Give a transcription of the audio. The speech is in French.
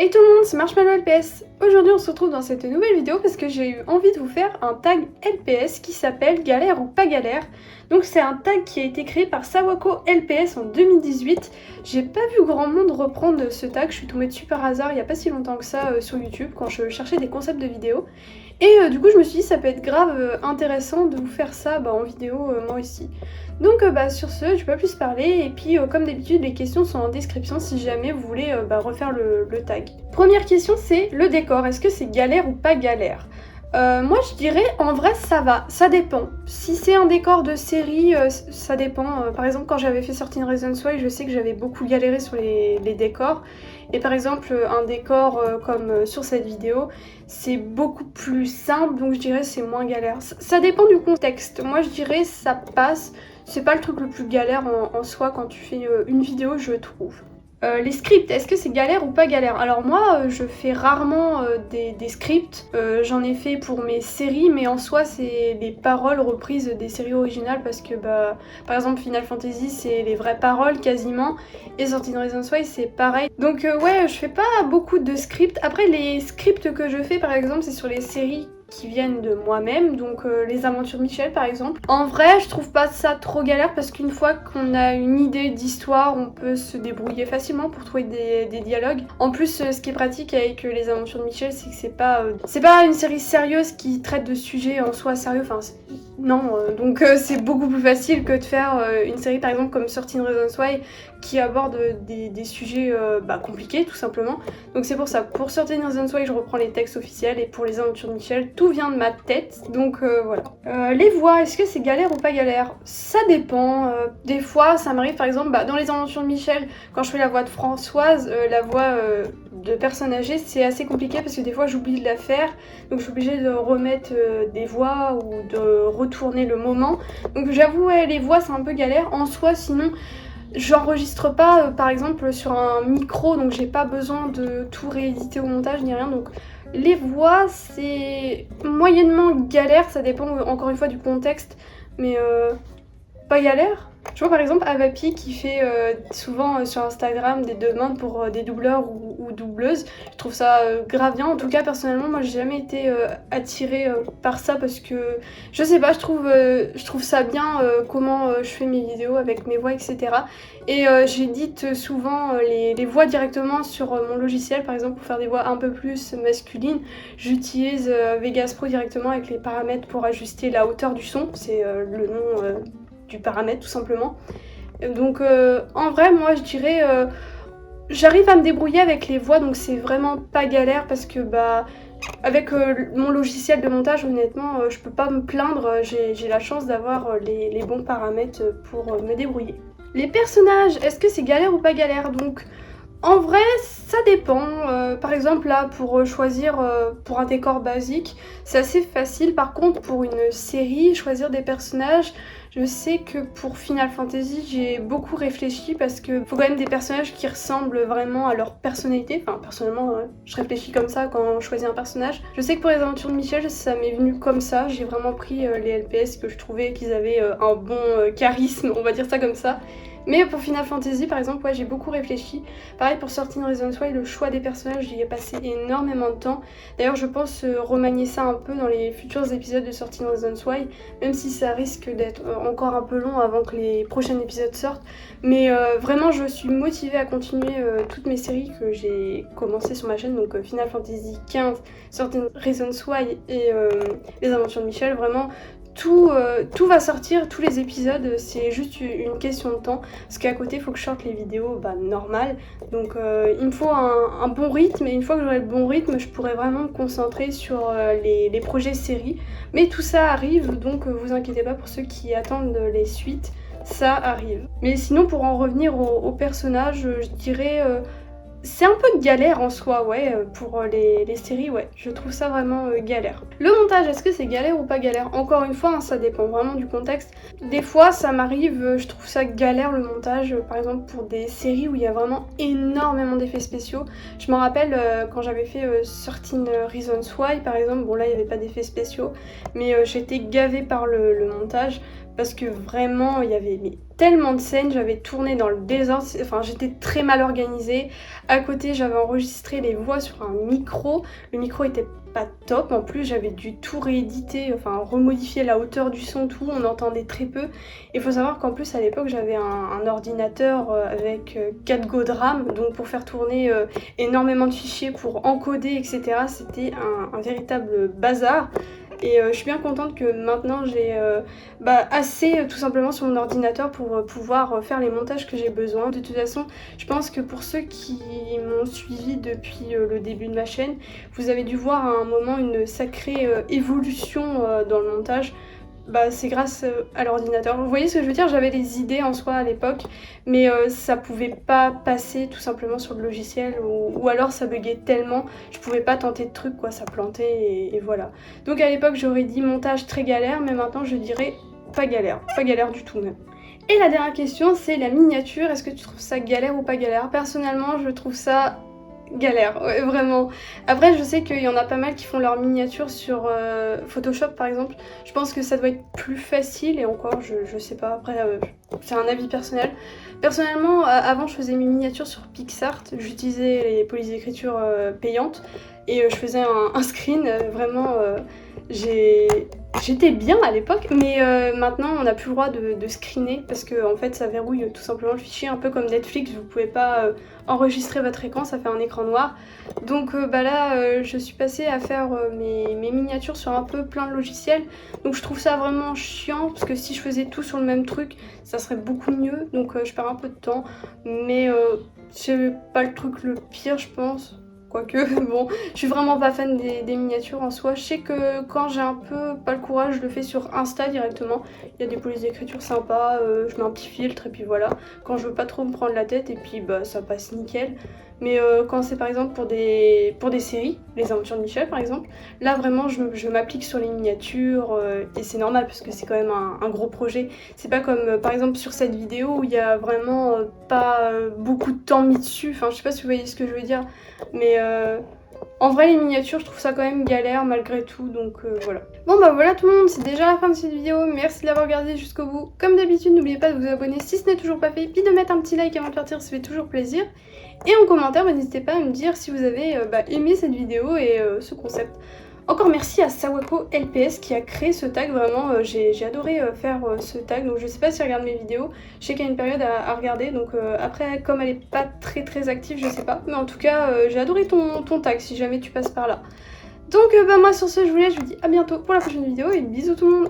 Hey tout le monde, c'est Marshmallow LPS. Aujourd'hui on se retrouve dans cette nouvelle vidéo parce que j'ai eu envie de vous faire un tag LPS qui s'appelle Galère ou pas galère. Donc c'est un tag qui a été créé par Sawako LPS en 2018. J'ai pas vu grand monde reprendre ce tag, je suis tombée dessus par hasard il y a pas si longtemps que ça sur YouTube quand je cherchais des concepts de vidéos. Et du coup je me suis dit ça peut être grave intéressant de vous faire ça en vidéo moi aussi. Donc sur ce, je vais pas plus parler et puis comme d'habitude les questions sont en description si jamais vous voulez refaire le tag. Première question c'est le décor, est-ce que c'est galère ou pas galère? Moi je dirais en vrai ça va, ça dépend. Si c'est un décor de série, ça dépend. Par exemple quand j'avais fait 13 Reasons Why, je sais que j'avais beaucoup galéré sur les décors. Et par exemple un décor comme sur cette vidéo, c'est beaucoup plus simple donc je dirais c'est moins galère. Ça dépend du contexte. Moi je dirais ça passe, c'est pas le truc le plus galère en soi quand tu fais une vidéo je trouve. Les scripts, est-ce que c'est galère ou pas galère? Alors moi, je fais rarement des scripts, j'en ai fait pour mes séries, mais en soi c'est les paroles reprises des séries originales parce que par exemple Final Fantasy c'est les vraies paroles quasiment, et 13 Reasons Why c'est pareil. Donc ouais, je fais pas beaucoup de scripts. Après les scripts que je fais par exemple c'est sur les séries qui viennent de moi-même, donc les aventures de Michel par exemple. En vrai, je trouve pas ça trop galère parce qu'une fois qu'on a une idée d'histoire, on peut se débrouiller facilement pour trouver des dialogues. En plus, ce qui est pratique avec les aventures de Michel, c'est que c'est pas une série sérieuse qui traite de sujets en soi sérieux, enfin non, donc c'est beaucoup plus facile que de faire une série par exemple comme 13 Reasons Why qui aborde des sujets compliqués tout simplement. Donc c'est pour ça, pour 13 Reasons Why je reprends les textes officiels et pour les aventures de Michel, tout vient de ma tête, donc voilà. Les voix, est-ce que c'est galère ou pas galère? Ça dépend, des fois ça m'arrive par exemple dans les aventures de Michel, quand je fais la voix de Françoise, la voix de personne âgée, c'est assez compliqué parce que des fois j'oublie de la faire, donc je suis obligée de remettre des voix ou de retourner le moment. Donc j'avoue, ouais, les voix c'est un peu galère en soi, sinon j'enregistre pas par exemple sur un micro, donc j'ai pas besoin de tout rééditer au montage ni rien, donc les voix c'est moyennement galère, ça dépend encore une fois du contexte, mais pas galère. Je vois par exemple Avapi qui fait souvent sur Instagram des demandes pour des doubleurs ou doubleuses. Je trouve ça grave bien. En tout cas, personnellement, moi j'ai jamais été attirée par ça parce que je sais pas, je trouve ça bien comment je fais mes vidéos avec mes voix, etc. Et j'édite souvent les voix directement sur mon logiciel, par exemple pour faire des voix un peu plus masculines. J'utilise Vegas Pro directement avec les paramètres pour ajuster la hauteur du son. C'est le nom du paramètre tout simplement. Donc en vrai moi je dirais j'arrive à me débrouiller avec les voix, donc c'est vraiment pas galère parce que avec mon logiciel de montage honnêtement je peux pas me plaindre, j'ai la chance d'avoir les bons paramètres pour me débrouiller. Les personnages, est-ce que c'est galère ou pas galère? Donc en vrai, ça dépend. Par exemple, là, pour choisir pour un décor basique, c'est assez facile. Par contre, pour une série, choisir des personnages, je sais que pour Final Fantasy, j'ai beaucoup réfléchi parce que faut quand même des personnages qui ressemblent vraiment à leur personnalité. Enfin, personnellement, je réfléchis comme ça quand je choisis un personnage. Je sais que pour les aventures de Michel, ça m'est venu comme ça. J'ai vraiment pris les LPS que je trouvais qu'ils avaient un bon charisme, on va dire ça comme ça. Mais pour Final Fantasy par exemple, ouais, j'ai beaucoup réfléchi. Pareil pour 13 Reasons Why, le choix des personnages, j'y ai passé énormément de temps. D'ailleurs je pense remanier ça un peu dans les futurs épisodes de 13 Reasons Why, même si ça risque d'être encore un peu long avant que les prochains épisodes sortent. Mais vraiment je suis motivée à continuer toutes mes séries que j'ai commencées sur ma chaîne, donc Final Fantasy XV, 13 Reasons Why et les aventures de Michel, vraiment. Tout va sortir, tous les épisodes, c'est juste une question de temps parce qu'à côté il faut que je sorte les vidéos normales, donc il me faut un bon rythme, et une fois que j'aurai le bon rythme je pourrai vraiment me concentrer sur les projets séries, mais tout ça arrive, donc vous inquiétez pas pour ceux qui attendent les suites, ça arrive. Mais sinon pour en revenir aux personnages, je dirais c'est un peu galère en soi, ouais, pour les séries, ouais, je trouve ça vraiment galère. Le montage, est-ce que c'est galère ou pas galère? Encore une fois, ça dépend vraiment du contexte. Des fois, ça m'arrive, je trouve ça galère le montage, par exemple pour des séries où il y a vraiment énormément d'effets spéciaux. Je me rappelle quand j'avais fait 13 Reasons Why, par exemple, bon là, il n'y avait pas d'effets spéciaux, mais j'étais gavée par le montage, parce que vraiment il y avait tellement de scènes, j'avais tourné dans le désordre, enfin j'étais très mal organisée. À côté j'avais enregistré les voix sur un micro, le micro était pas top, en plus j'avais dû tout rééditer, enfin remodifier la hauteur du son, tout, on entendait très peu. Il faut savoir qu'en plus à l'époque j'avais un ordinateur avec 4 Go de RAM, donc pour faire tourner énormément de fichiers, pour encoder, etc. C'était un véritable bazar. Et je suis bien contente que maintenant j'ai assez tout simplement sur mon ordinateur pour pouvoir faire les montages que j'ai besoin. De toute façon, je pense que pour ceux qui m'ont suivi depuis le début de ma chaîne, vous avez dû voir à un moment une sacrée évolution dans le montage. C'est grâce à l'ordinateur. Vous voyez ce que je veux dire? J'avais des idées en soi à l'époque, mais ça pouvait pas passer tout simplement sur le logiciel, ou alors ça buguait tellement, je pouvais pas tenter de trucs, quoi, ça plantait et voilà. Donc à l'époque j'aurais dit montage très galère, mais maintenant je dirais pas galère du tout même. Et la dernière question, c'est la miniature. Est-ce que tu trouves ça galère ou pas galère? Personnellement, je trouve ça galère, ouais, vraiment. Après, je sais qu'il y en a pas mal qui font leurs miniatures sur Photoshop par exemple. Je pense que ça doit être plus facile, et encore, je sais pas. Après, c'est un avis personnel. Personnellement, avant, je faisais mes miniatures sur PixArt. J'utilisais les polices d'écriture payantes et je faisais un screen. Vraiment, j'étais bien à l'époque, mais maintenant, on n'a plus le droit de screener parce que en fait, ça verrouille tout simplement le fichier, un peu comme Netflix. Vous pouvez pas enregistrer votre écran, ça fait un écran noir. Donc là, je suis passée à faire mes miniatures sur un peu plein de logiciels. Donc je trouve ça vraiment chiant, parce que si je faisais tout sur le même truc, ça serait beaucoup mieux. Donc je perds un peu de temps, mais c'est pas le truc le pire, je pense. Quoique, bon, je suis vraiment pas fan des miniatures en soi. Je sais que quand j'ai un peu pas le courage, je le fais sur Insta directement. Il y a des polices d'écriture sympas, je mets un petit filtre et puis voilà. Quand je veux pas trop me prendre la tête, et puis ça passe nickel. Mais quand c'est par exemple pour des séries, les aventures de Michel par exemple, là vraiment je m'applique sur les miniatures et c'est normal parce que c'est quand même un gros projet. C'est pas comme par exemple sur cette vidéo où il y a vraiment pas beaucoup de temps mis dessus. Enfin, je sais pas si vous voyez ce que je veux dire, mais en vrai, les miniatures, je trouve ça quand même galère malgré tout, donc voilà. Bon voilà tout le monde, c'est déjà la fin de cette vidéo, merci de l'avoir regardée jusqu'au bout. Comme d'habitude, n'oubliez pas de vous abonner si ce n'est toujours pas fait, puis de mettre un petit like avant de partir, ça fait toujours plaisir. Et en commentaire, n'hésitez pas à me dire si vous avez aimé cette vidéo et ce concept. Encore merci à Sawako LPS qui a créé ce tag, vraiment j'ai adoré faire ce tag, donc je sais pas s'il regarde mes vidéos, je sais qu'il y a une période à regarder, donc après comme elle est pas très active, je sais pas, mais en tout cas j'ai adoré ton tag si jamais tu passes par là. Donc moi sur ce je vous laisse, je vous dis à bientôt pour la prochaine vidéo et bisous tout le monde.